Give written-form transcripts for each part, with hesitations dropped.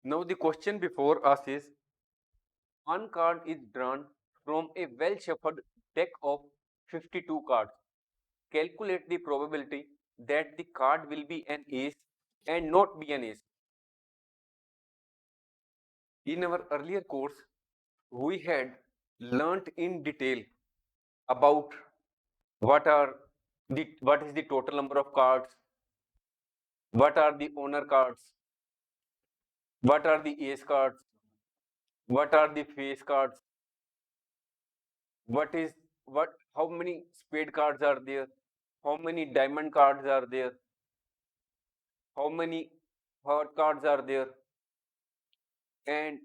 Now the question before us is, one card is drawn from a well shuffled deck of 52 cards. Calculate the probability that the card will be an ace and not be an ace. In our earlier course, we had learnt in detail about what is the total number of cards, what are the owner cards, what are the ace cards, what are the face cards, what is what how many spade cards are there, how many diamond cards are there, how many heart cards are there, and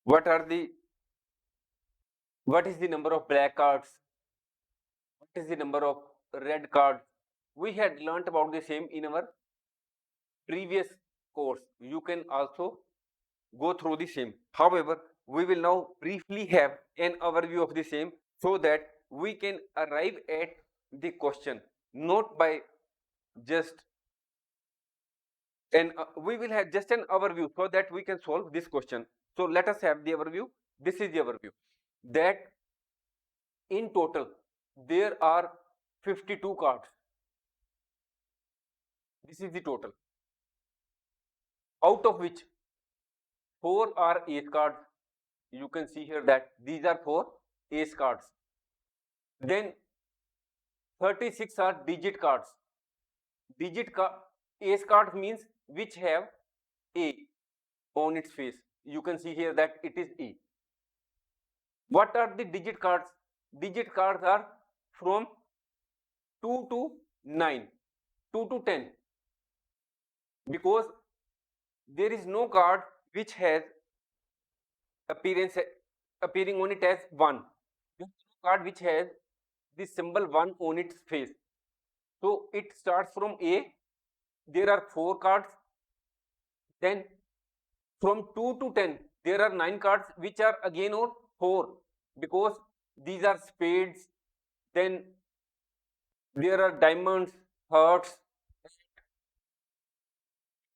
what are the what is the number of black cards, what is the number of red cards. We had learnt about the same in our previous course. You can also go through the same. However, we will now briefly have an overview of the same so that we can arrive at the question not by just and we will have just an overview so that we can solve this question. So let us have the overview. This is the overview, that in total there are 52 cards. This is the total, out of which 4 are ace cards. You can see here that these are 4 ace cards. Then 36 are digit cards. Ace cards means which have A on its face. You can see here that it is A. What are the digit cards? Digit cards are from 2 to 9, 2 to 10, because there is no card which has appearing on it as 1. There is no card which has the symbol 1 on its face. So it starts from A. There are 4 cards. Then from 2 to 10, there are 9 cards which are again on 4, because these are spades. Then there are diamonds, hearts,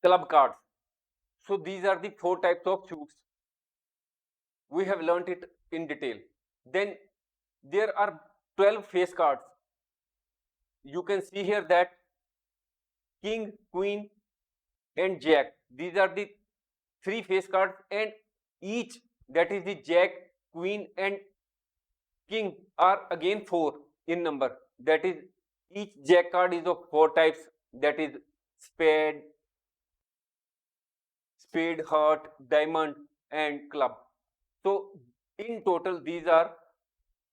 club cards. So these are the 4 types of suits. We have learnt it in detail. Then there are 12 face cards. You can see here that king, queen and jack, these are the 3 face cards, and each, that is the jack, queen and king, are again 4 in number. That is, each jack card is of 4 types, that is spade, heart, diamond and club. So in total these are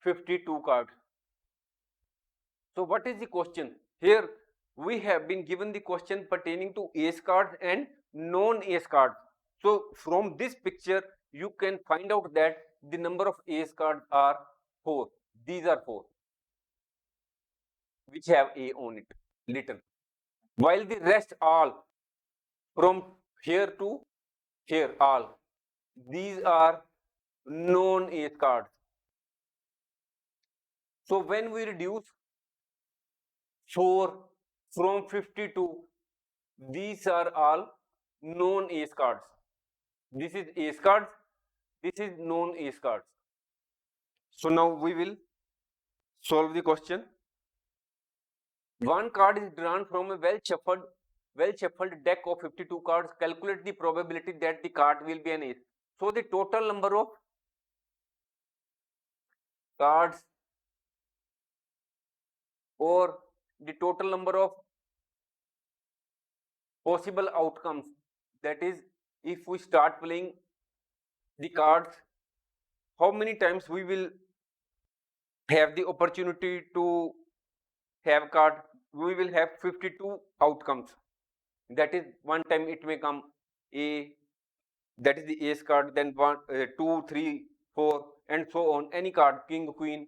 52 cards. So what is the question? Here we have been given the question pertaining to ace cards and non-ace cards. So from this picture you can find out that the number of ace cards are 4. These are 4 which have A on it written, while the rest all from here to here, all these are non-ace cards. So when we reduce 4 from 52, these are all non-ace cards. This is ace cards, this is non-ace cards. So now we will solve the question. One card is drawn from a well shuffled deck of 52 cards. Calculate the probability that the card will be an ace. So the total number of cards, or the total number of possible outcomes, that is, if we start playing the cards, how many times we will have the opportunity to have card. We will have 52 outcomes. That is, one time it may come A, that is the ace card, then 1, 2, 3, 4 and so on. Any card, king, queen,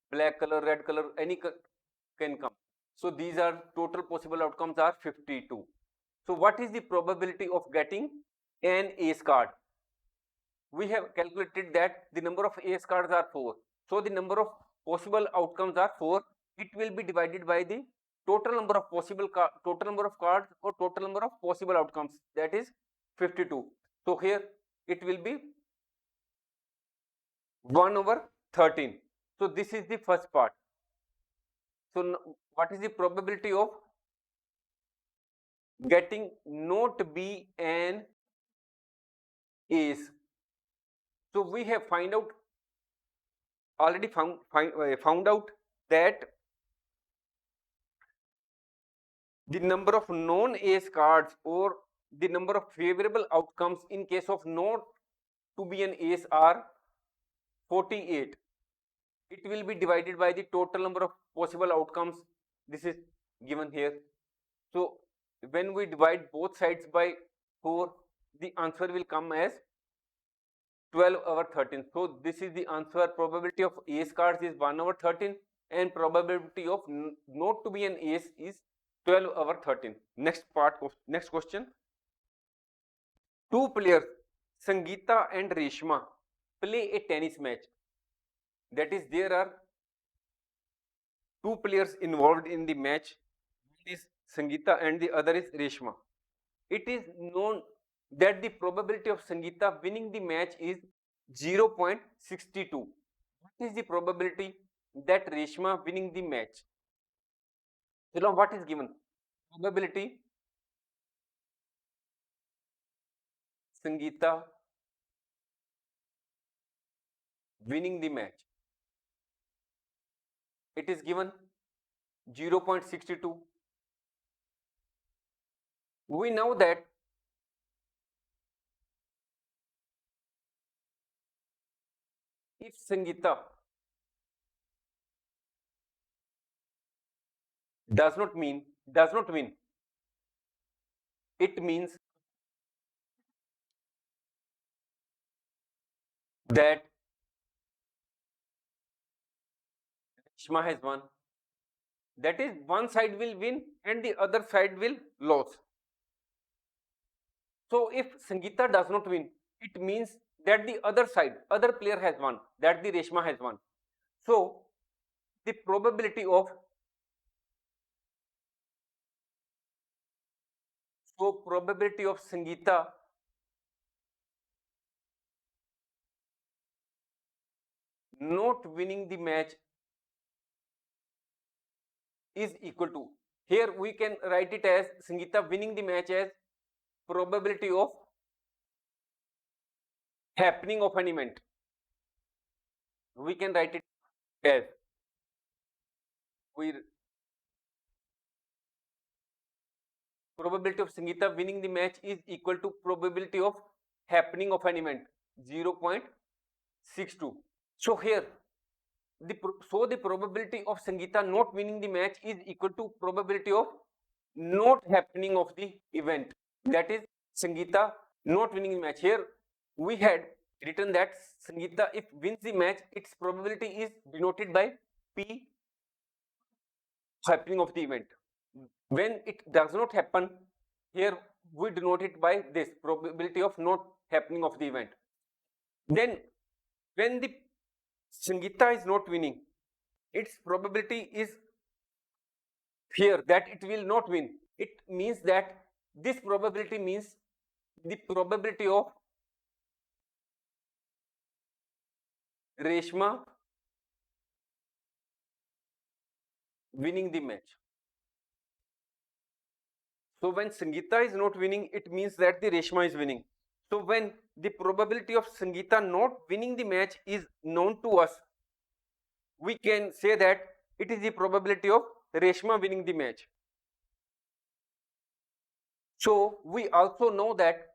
black color, red color, any can come. So these are total possible outcomes are 52. So what is the probability of getting an ace card? We have calculated that the number of ace cards are 4. So the number of possible outcomes are 4. It will be divided by the total number of total number of cards or total number of possible outcomes, that is 52. So here it will be 1 over 13. So this is the first part. So what is the probability of getting not B and ace? So we have already found out that the number of non-ace cards or the number of favorable outcomes in case of not to be an ace are 48. It will be divided by the total number of possible outcomes. This is given here. So when we divide both sides by 4, the answer will come as 12 over 13. So this is the answer. Probability of ace cards is 1 over 13 and probability of not to be an ace is 12 over 13. Next question. Two players, Sangeeta and Reshma, play a tennis match. That is, there are two players involved in the match. One is Sangeeta and the other is Reshma. It is known that the probability of Sangeeta winning the match is 0.62. What is the probability that Reshma winning the match? So now what is given? Probability Sangeeta winning the match. It is given 0.62. We know that if Sangeeta does not win, it means that Reshma has won. That is, one side will win and the other side will lose. So if Sangeeta does not win, it means that the other player has won, that the Reshma has won. So the probability of Sangeeta not winning the match is equal to, here we can write it as Sangeeta winning the match as probability of happening of an event. We can write it as probability of Sangeeta winning the match is equal to probability of happening of an event 0.62. So here the probability of Sangeeta not winning the match is equal to probability of not happening of the event, that is Sangeeta not winning the match. Here we had written that Sangeeta if wins the match, its probability is denoted by P, happening of the event. When it does not happen, here we denote it by this probability of not happening of the event. Then when the Sangeeta is not winning, its probability is here that it will not win. It means that this probability means the probability of Reshma winning the match. So when Sangeeta is not winning, it means that the Reshma is winning. So when the probability of Sangeeta not winning the match is known to us, we can say that it is the probability of Reshma winning the match. So we also know that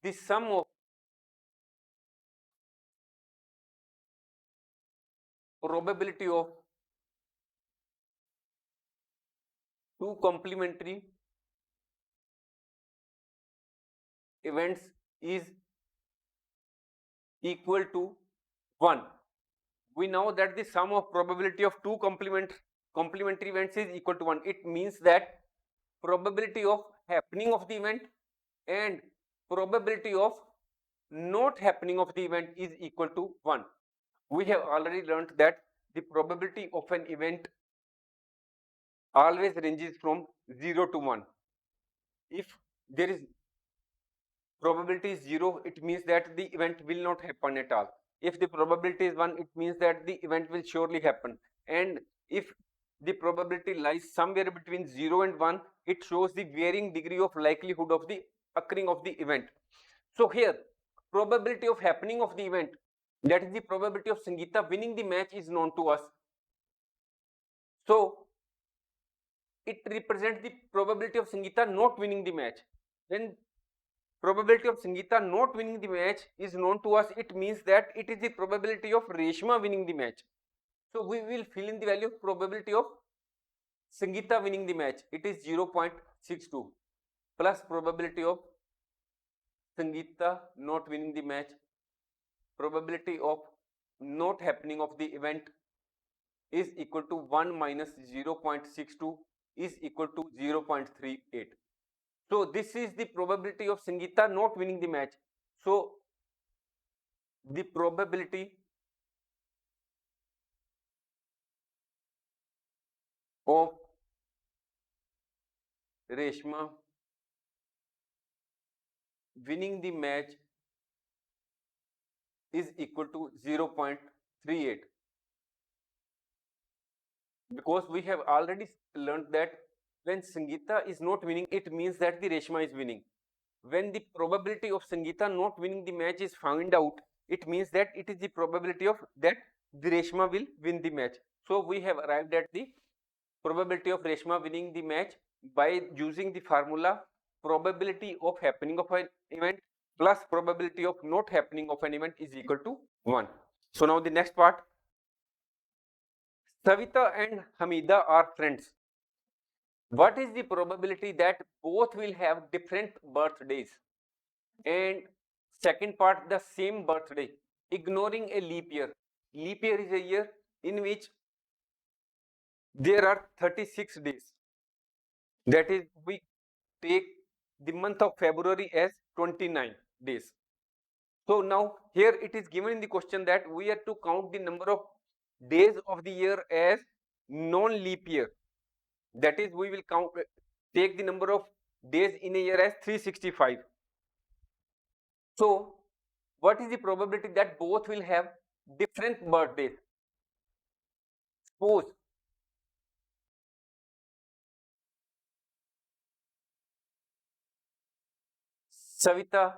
the sum of probability of two complementary events is equal to 1. We know that the sum of probability of two complementary events is equal to 1. It means that probability of happening of the event and probability of not happening of the event is equal to 1. We have already learned that the probability of an event always ranges from 0 to 1. If there is probability is 0, it means that the event will not happen at all. If the probability is 1, it means that the event will surely happen. And if the probability lies somewhere between 0 and 1, it shows the varying degree of likelihood of the occurring of the event. So here, probability of happening of the event, that is the probability of Sangeeta winning the match, is known to us. So it represents the probability of Sangeeta not winning the match. When probability of Sangeeta not winning the match is known to us, it means that it is the probability of Reshma winning the match. So we will fill in the value of probability of Sangeeta winning the match. It is 0.62 plus probability of Sangeeta not winning the match, probability of not happening of the event is equal to 1 minus 0.62 is equal to 0.38. So this is the probability of Sangeeta not winning the match. So the probability of Reshma winning the match is equal to 0.38, because we have already learned that when Sangeeta is not winning, it means that the Reshma is winning. When the probability of Sangeeta not winning the match is found out, it means that it is the probability of that the Reshma will win the match. So we have arrived at the probability of Reshma winning the match by using the formula probability of happening of an event plus probability of not happening of an event is equal to 1. So now the next part, Savita and Hamida are friends. What is the probability that both will have different birthdays? And second part, the same birthday, ignoring a leap year. Leap year is a year in which there are 36 days. That is, we take the month of February as 29 days. So now here it is given in the question that we have to count the number of days of the year as non-leap year. That is, we will count take the number of days in a year as 365. So what is the probability that both will have different birthdays? Suppose Savita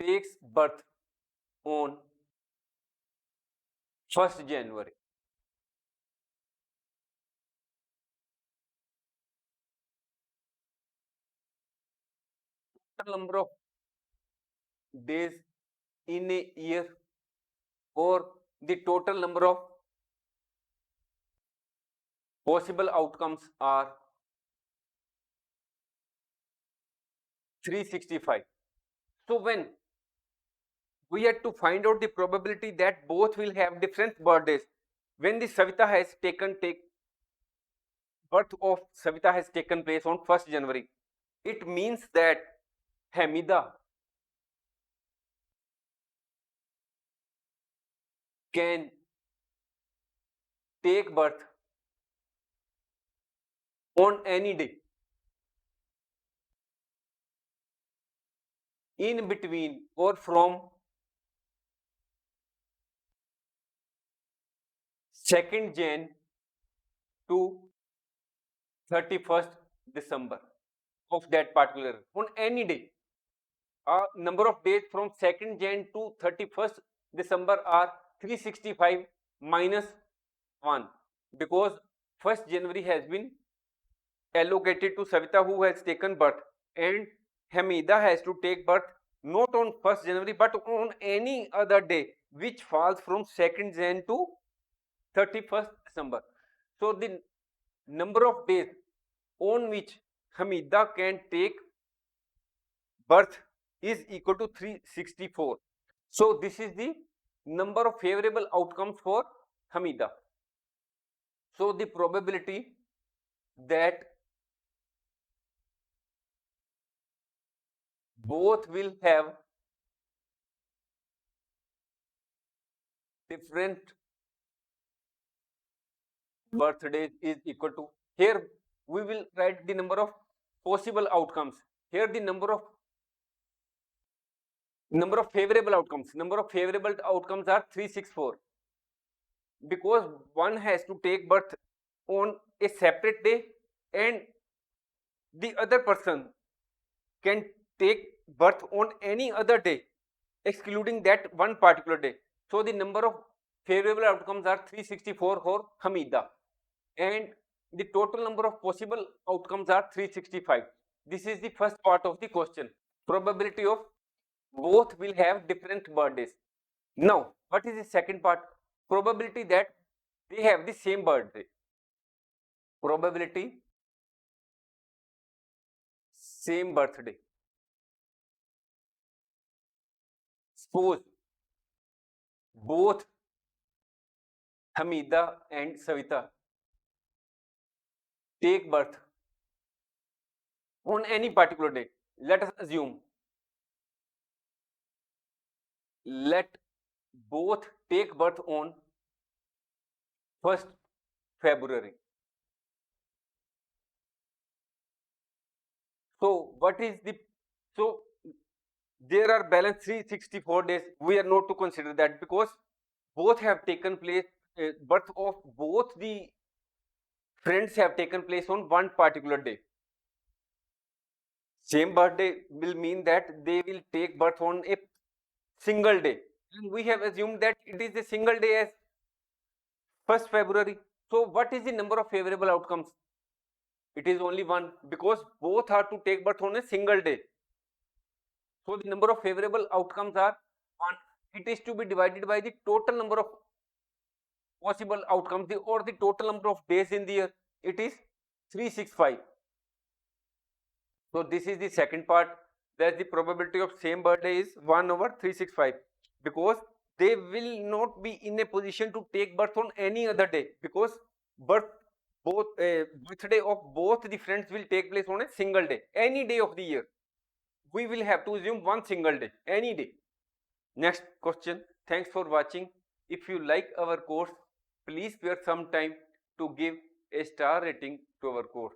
takes birth on 1st January. Total number of days in a year, or the total number of possible outcomes are 365. So when we had to find out the probability that both will have different birthdays, when the Savita has taken birth of Savita has taken place on 1st January, it means that Hamida can take birth on any day in between or from 2nd Jan to 31st December of that particular, on any day. Number of days from 2nd Jan to 31st December are 365 minus 1, because 1st January has been allocated to Savita, who has taken birth, and Hamida has to take birth not on 1st January but on any other day which falls from 2nd Jan to 31st December. So the number of days on which Hamida can take birth is equal to 364. So this is the number of favorable outcomes for Hamida. So the probability that both will have different birthdays is equal to, here we will write the number of possible outcomes. Here the number of favorable outcomes are 364, because one has to take birth on a separate day and the other person can take birth on any other day excluding that one particular day. So the number of favorable outcomes are 364 for Hamida, and the total number of possible outcomes are 365. This is the first part of the question. Probability of both will have different birthdays. Now, what is the second part? Probability that they have the same birthday. Probability same birthday. Suppose both Hamida and Savita take birth on any particular day. Let us assume, let both take birth on 1st February. So what is the, so there are balance 364 days. We are not to consider that because both have taken place, birth of both the friends have taken place on one particular day. Same birthday will mean that they will take birth on a single day. And we have assumed that it is a single day as 1st February. So what is the number of favorable outcomes? It is only one, because both are to take birth on a single day. So the number of favorable outcomes are 1. It is to be divided by the total number of possible outcomes or the total number of days in the year. It is 365. So this is the second part, that the probability of same birthday is 1 over 365, because they will not be in a position to take birth on any other day, because birth both birthday of both the friends will take place on a single day, any day of the year. We will have to assume one single day, any day. Next question. Thanks for watching. If you like our course, please spare some time to give a star rating to our course.